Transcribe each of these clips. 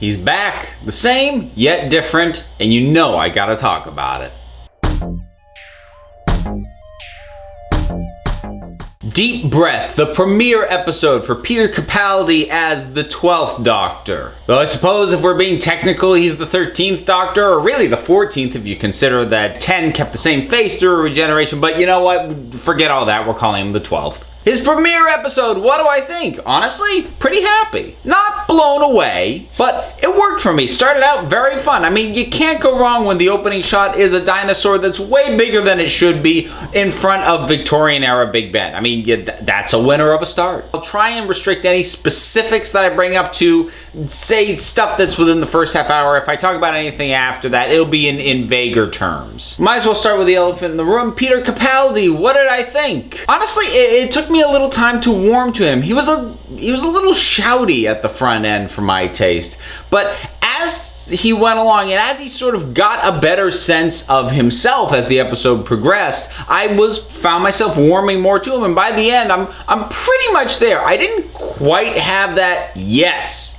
He's back, the same, yet different, and you know I gotta talk about it. Deep Breath, the premiere episode for Peter Capaldi as the 12th Doctor. Though I suppose if we're being technical, he's the 13th Doctor, or really the 14th if you consider that 10 kept the same face through regeneration, but you know what? Forget all that, we're calling him the 12th. His premiere episode, what do I think? Honestly, pretty happy. Not blown away, but it worked for me. Started out very fun. I mean, you can't go wrong when the opening shot is a dinosaur that's way bigger than it should be in front of Victorian era Big Ben. I mean, that's a winner of a start. I'll try and restrict any specifics that I bring up to, say, stuff that's within the first half hour. If I talk about anything after that, it'll be in vaguer terms. Might as well start with the elephant in the room. Peter Capaldi, what did I think? Honestly, it took me a little time to warm to him. He was a little shouty at the front end for my taste, but as he went along and as he sort of got a better sense of himself as the episode progressed, I found myself warming more to him, and by the end I'm pretty much there. I didn't quite have that yes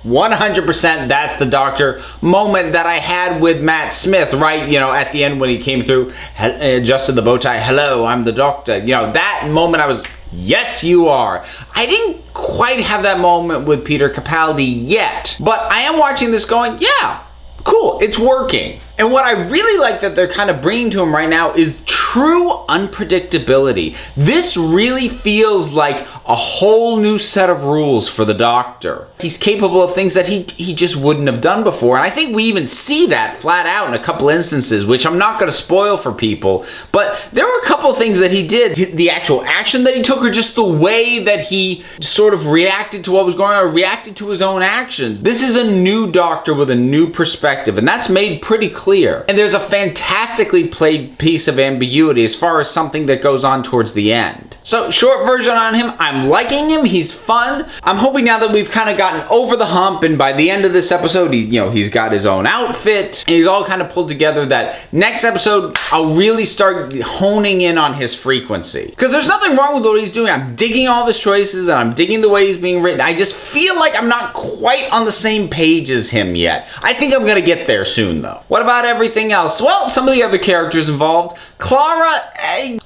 100% that's the Doctor moment that I had with Matt Smith, right? You know, at the end when he came through, adjusted the bow tie, hello, I'm the Doctor. You know, that moment I was, yes, you are. I didn't quite have that moment with Peter Capaldi yet, but I am watching this going, yeah, cool, it's working. And what I really like that they're kind of bringing to him right now is true unpredictability. This really feels like a whole new set of rules for the Doctor. He's capable of things that he just wouldn't have done before. And I think we even see that flat out in a couple instances, which I'm not going to spoil for people. But there were a couple of things that he did. The actual action that he took, or just the way that he sort of reacted to what was going on, or reacted to his own actions. This is a new Doctor with a new perspective, and that's made pretty clear. And there's a fantastically played piece of ambiguity as far as something that goes on towards the end. So, short version on him, I'm liking him, he's fun. I'm hoping now that we've kind of gotten over the hump, and by the end of this episode, he's got his own outfit, and he's all kind of pulled together, that next episode, I'll really start honing in on his frequency. Because there's nothing wrong with what he's doing. I'm digging all of his choices, and I'm digging the way he's being written. I just feel like I'm not quite on the same page as him yet. I think I'm gonna get there soon, though. What about everything else? Well, some of the other characters involved. Clara,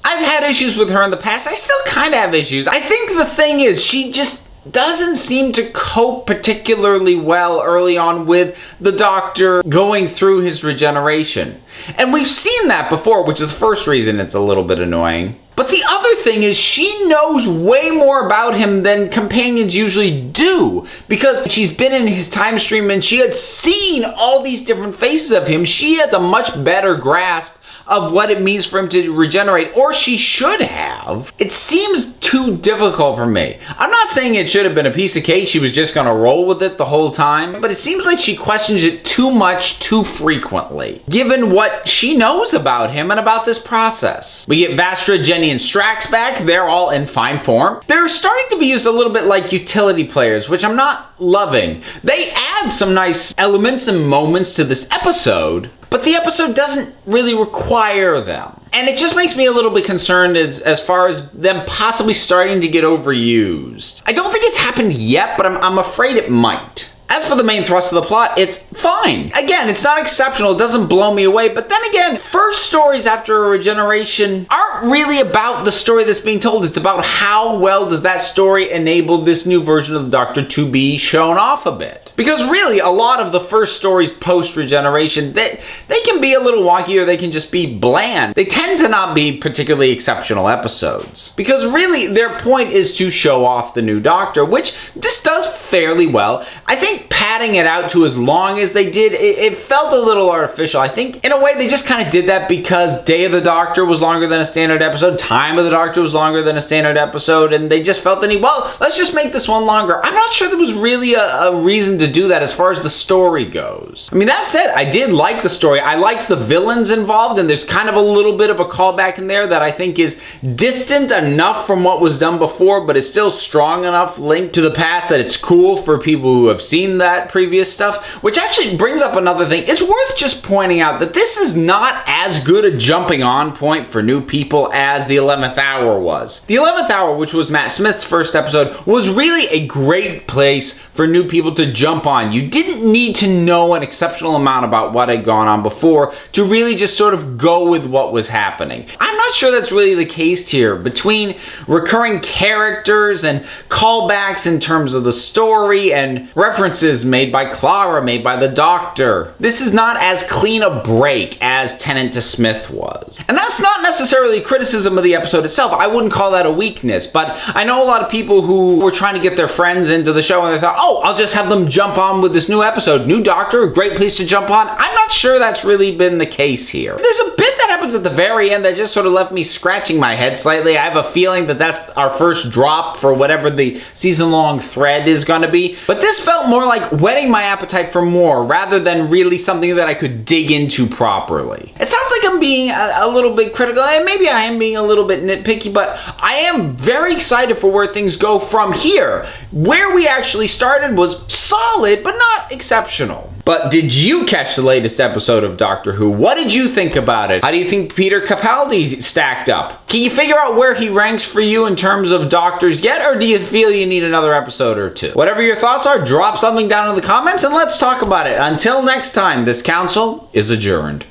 I've had issues with her in the past. I still kind of have issues. I think the thing is, she just doesn't seem to cope particularly well early on with the Doctor going through his regeneration. And we've seen that before, which is the first reason it's a little bit annoying. But the other thing is, she knows way more about him than companions usually do, because she's been in his time stream and she has seen all these different faces of him. She has a much better grasp of what it means for him to regenerate, or she should have. It seems too difficult for me. I'm not saying it should have been a piece of cake, she was just gonna roll with it the whole time, but it seems like she questions it too much, too frequently, given what she knows about him and about this process. We get Vastra, Jenny, and Strax back. They're all in fine form. They're starting to be used a little bit like utility players, which I'm not loving. They add some nice elements and moments to this episode, but the episode doesn't really require them. And it just makes me a little bit concerned as far as them possibly starting to get overused. I don't think it's happened yet, but I'm afraid it might. As for the main thrust of the plot, it's fine. Again, it's not exceptional, it doesn't blow me away, but then again, first stories after a regeneration aren't really about the story that's being told. It's about how well does that story enable this new version of the Doctor to be shown off a bit. Because really, a lot of the first stories post-regeneration, they can be a little wonky, or they can just be bland. They tend to not be particularly exceptional episodes. Because really, their point is to show off the new Doctor, which this does fairly well. I think padding it out to as long as they did, it felt a little artificial. I think, in a way, they just kind of did that because Day of the Doctor was longer than a standard episode, Time of the Doctor was longer than a standard episode, and they just felt the need, well, let's just make this one longer. I'm not sure there was really a reason to do that as far as the story goes. I mean, that said, I did like the story. I like the villains involved, and there's kind of a little bit of a callback in there that I think is distant enough from what was done before, but is still strong enough linked to the past that it's cool for people who have seen seen that previous stuff, which actually brings up another thing. It's worth just pointing out that this is not as good a jumping on point for new people as The 11th Hour was. The 11th Hour, which was Matt Smith's first episode, was really a great place for new people to jump on. You didn't need to know an exceptional amount about what had gone on before to really just sort of go with what was happening. I'm not sure that's really the case here. Between recurring characters and callbacks in terms of the story and references made by Clara, made by the Doctor, this is not as clean a break as Tennant to Smith was. And that's not necessarily criticism of the episode itself. I wouldn't call that a weakness, but I know a lot of people who were trying to get their friends into the show and they thought, oh, I'll just have them jump on with this new episode. New Doctor, a great place to jump on. I'm not sure that's really been the case here. There's a bit that happens at the very end that just sort of left me scratching my head slightly. I have a feeling that that's our first drop for whatever the season-long thread is going to be. But this felt more like whetting my appetite for more rather than really something that I could dig into properly. It sounds like I'm being a little bit critical, and maybe I am being a little bit nitpicky, but I am very excited for where things go from here. Where we actually started was solid, but not exceptional. But did you catch the latest episode of Doctor Who? What did you think about it? How do you think Peter Capaldi stacked up? Can you figure out where he ranks for you in terms of doctors yet, or do you feel you need another episode or two? Whatever your thoughts are, drop something down in the comments and let's talk about it. Until next time, this council is adjourned.